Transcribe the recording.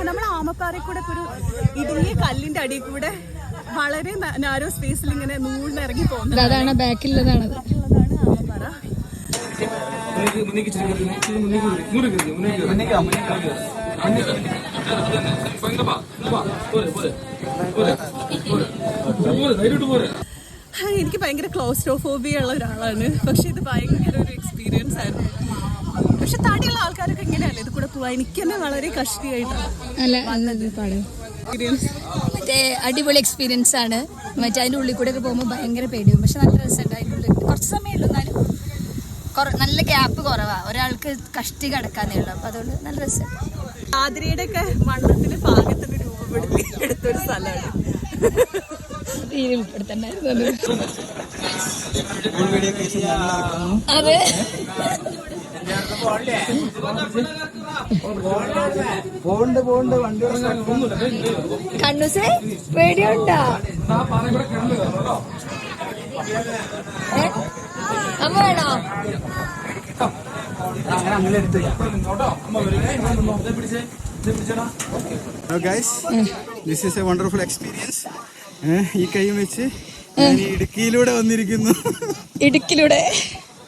നമ്മൾ ആമപ്പാറയിൽ കൂടെ ഒരു ഇടുങ്ങിയ കല്ലിന്റെ അടിയിൽ കൂടെ വളരെ നാരോ സ്പേസിൽ ഇങ്ങനെ നൂഴിറങ്ങി പോകുന്നത്. അതാണ് ബാക്കിലുള്ളതാണ് ആമപ്പാറ. എനിക്ക് ഭയങ്കര ക്ലോസ്ട്രോഫോബിയ ഉള്ള ഒരാളാണ്. പക്ഷെ ഇത് ഭയങ്കര ഒരു എക്സ്പീരിയൻസ് ആയിരുന്നു. പക്ഷെ തടിയുള്ള ആൾക്കാരൊക്കെ ഇങ്ങനെയല്ലേ ഇത് കൂടെ പോവാ. എനിക്ക് തന്നെ വളരെ കഷ്ടിയായിട്ടാണ് മറ്റേ അടിപൊളി എക്സ്പീരിയൻസ് ആണ്. മറ്റേ അതിൻ്റെ ഉള്ളിൽ കൂടെ ഒക്കെ പോകുമ്പോൾ ഭയങ്കര പേടിയും. പക്ഷെ നല്ല രസമുണ്ട്. അതിൻ്റെ ഉള്ളിൽ കുറച്ച് സമയമുള്ളൂ, എന്നാലും നല്ല ഗ്യാപ്പ് കുറവാണ്. ഒരാൾക്ക് കഷ്ടി കിടക്കാന്നേ ഉള്ളൂ. അപ്പം അതുകൊണ്ട് നല്ല രസമുണ്ട്. ആതിരയുടെ ഒക്കെ വണ്ണത്തിന് പാകത്തിന് രൂപപ്പെടുത്തി എടുത്തൊരു സ്ഥലമാണ്. അതെ, കണ്ണൂസേ പേടിയുണ്ടോ? അമ്മ വേണോ? This is A wonderful experience. ഈ കൈ വെച്ച് ഇടുക്കിയിലൂടെ വന്നിരിക്കുന്നു. ഇടുക്കിലൂടെ